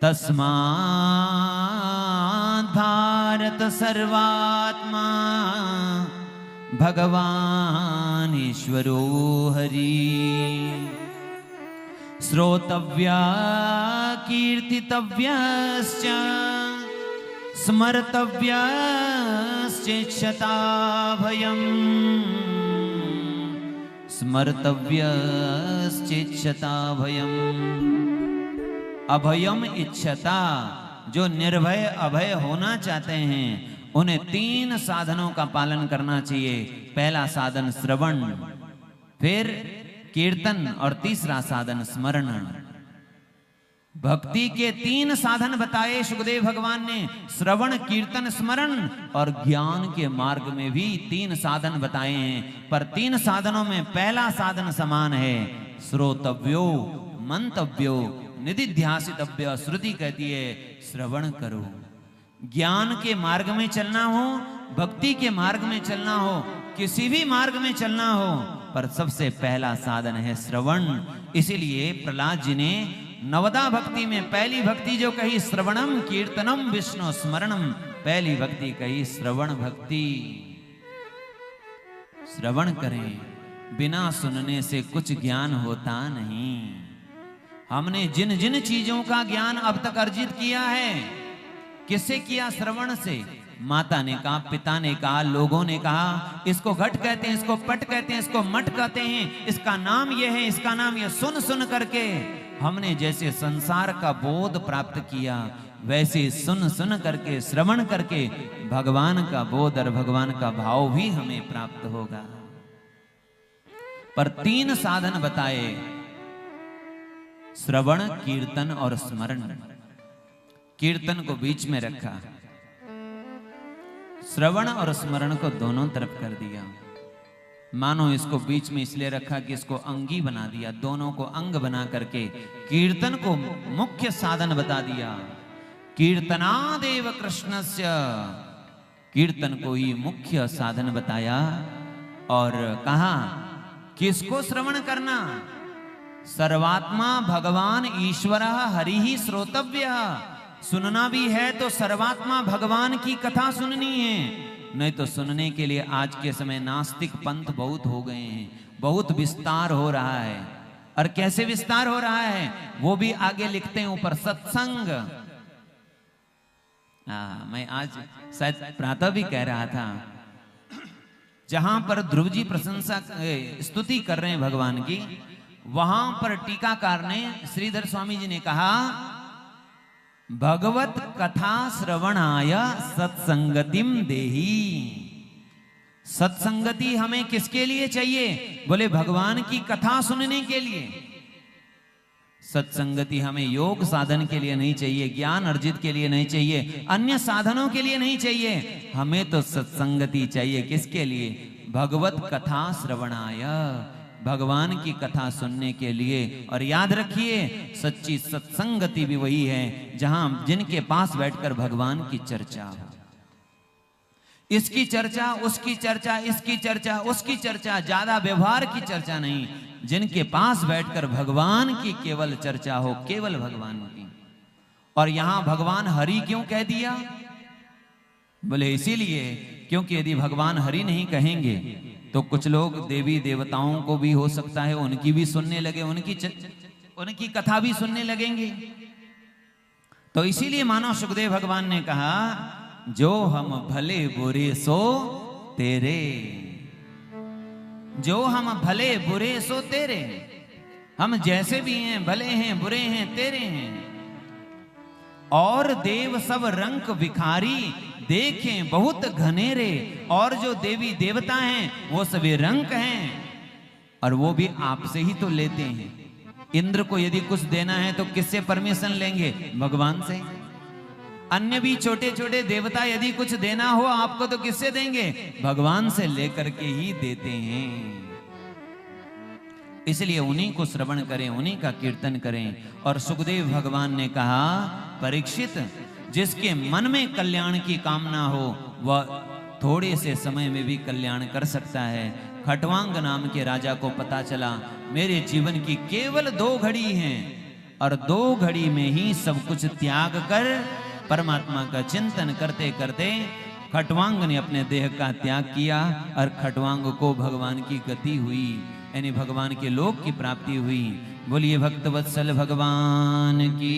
तस्मात् भारत सर्वात्मा भगवान ईश्वरो हरि। श्रोतव्या कीर्तितव्यश्च स्मर्तव्यश्चेच्छता भयम्। स्मर्तव्यश्चेच्छता भयम्। अभयम इच्छता, जो निर्भय अभय होना चाहते हैं उन्हें 3 साधनों का पालन करना चाहिए। पहला साधन श्रवण, फिर कीर्तन और तीसरा साधन स्मरण। भक्ति के 3 साधन बताए सुखदेव भगवान ने, श्रवण कीर्तन स्मरण, और ज्ञान के मार्ग में भी 3 साधन बताए हैं। पर 3 साधनों में पहला साधन समान है, श्रोतव्यो मंतव्यो निधिध्यासितव्य। श्रुति कहती है श्रवण करो। ज्ञान के मार्ग में चलना हो, भक्ति के मार्ग में चलना हो, किसी भी मार्ग में चलना हो, पर सबसे पहला साधन है श्रवण। इसीलिए प्रहलाद जी ने नवदा भक्ति में पहली भक्ति जो कही श्रवणम कीर्तनम विष्णु स्मरणम, पहली भक्ति कही श्रवण भक्ति। श्रवण करें, बिना सुनने से कुछ ज्ञान होता नहीं। हमने जिन जिन चीजों का ज्ञान अब तक अर्जित किया है, किससे किया? श्रवण से। माता ने कहा, पिता ने कहा, लोगों ने कहा, इसको घट कहते हैं, इसको पट कहते हैं, इसको मट कहते हैं, इसका नाम यह है, इसका नाम यह। सुन सुन करके हमने जैसे संसार का बोध प्राप्त किया, वैसे सुन सुन करके श्रवण करके भगवान का बोध और भगवान का भाव भी हमें प्राप्त होगा। पर 3 साधन बताए, श्रवण कीर्तन और स्मरण। कीर्तन को बीच में रखा, श्रवण और स्मरण को दोनों तरफ कर दिया। मानो इसको बीच में इसलिए रखा कि इसको अंगी बना दिया, दोनों को अंग बना करके कीर्तन को मुख्य साधन बता दिया। कीर्तनादेव कृष्णस्य, कीर्तन को ही मुख्य साधन बताया। और कहा किसको श्रवण करना? सर्वात्मा भगवान ईश्वर हरि ही श्रोतव्य। सुनना भी है तो सर्वात्मा भगवान की कथा सुननी है, नहीं तो सुनने के लिए आज के समय नास्तिक पंथ बहुत हो गए हैं, बहुत विस्तार हो रहा है। और कैसे विस्तार हो रहा है वो भी आगे लिखते हैं ऊपर, सत्संग। मैं आज शायद प्रातः भी कह रहा था, जहां पर ध्रुव जी प्रशंसा स्तुति कर रहे हैं भगवान की, वहां पर टीकाकार ने श्रीधर स्वामी जी ने कहा, भगवत कथा श्रवणाय सत्संगतिम देही। सत्संगति हमें किसके लिए चाहिए? बोले भगवान की कथा सुनने के लिए। सत्संगति हमें योग साधन के लिए नहीं चाहिए, ज्ञान अर्जित के लिए नहीं चाहिए, अन्य साधनों के लिए नहीं चाहिए। हमें तो सत्संगति चाहिए। किसके लिए? भगवत कथा श्रवणाय, भगवान की कथा सुनने के लिए। और याद रखिए, सच्ची सत्संगति भी वही है जहां जिनके पास बैठकर भगवान की चर्चा हो। इसकी चर्चा, उसकी चर्चा, इसकी चर्चा, उसकी चर्चा, ज्यादा व्यवहार की चर्चा नहीं। जिनके पास बैठकर भगवान की केवल चर्चा हो, केवल भगवान की। और यहां भगवान हरि क्यों कह दिया? बोले इसीलिए क्योंकि यदि भगवान हरि नहीं कहेंगे तो कुछ लोग देवी देवताओं को भी हो सकता है उनकी भी सुनने लगे, उनकी कथा भी सुनने लगेंगे। तो इसीलिए मानो सुखदेव भगवान ने कहा, जो हम भले बुरे सो तेरे, जो हम भले बुरे सो तेरे। हम जैसे भी हैं, भले हैं, बुरे हैं, तेरे हैं। और देव सब रंक भिखारी, देखें बहुत घनेरे। और जो देवी देवता हैं वो सभी रंक हैं, और वो भी आपसे ही तो लेते हैं। इंद्र को यदि कुछ देना है तो किससे परमिशन लेंगे? भगवान से। अन्य भी छोटे छोटे देवता यदि कुछ देना हो आपको तो किससे देंगे? भगवान से लेकर के ही देते हैं। इसलिए उन्हीं को श्रवण करें, उन्हीं का कीर्तन करें। और सुखदेव भगवान ने कहा, परीक्षित, जिसके मन में कल्याण की कामना हो वह थोड़े से समय में भी कल्याण कर सकता है। खटवांग नाम के राजा को पता चला, मेरे जीवन की केवल 2 घड़ी हैं, और 2 घड़ी में ही सब कुछ त्याग कर परमात्मा का चिंतन करते करते खटवांग ने अपने देह का त्याग किया और खटवांग को भगवान की गति हुई, यानी भगवान के लोक की प्राप्ति हुई। बोलिए भक्तवत्सल भगवान की।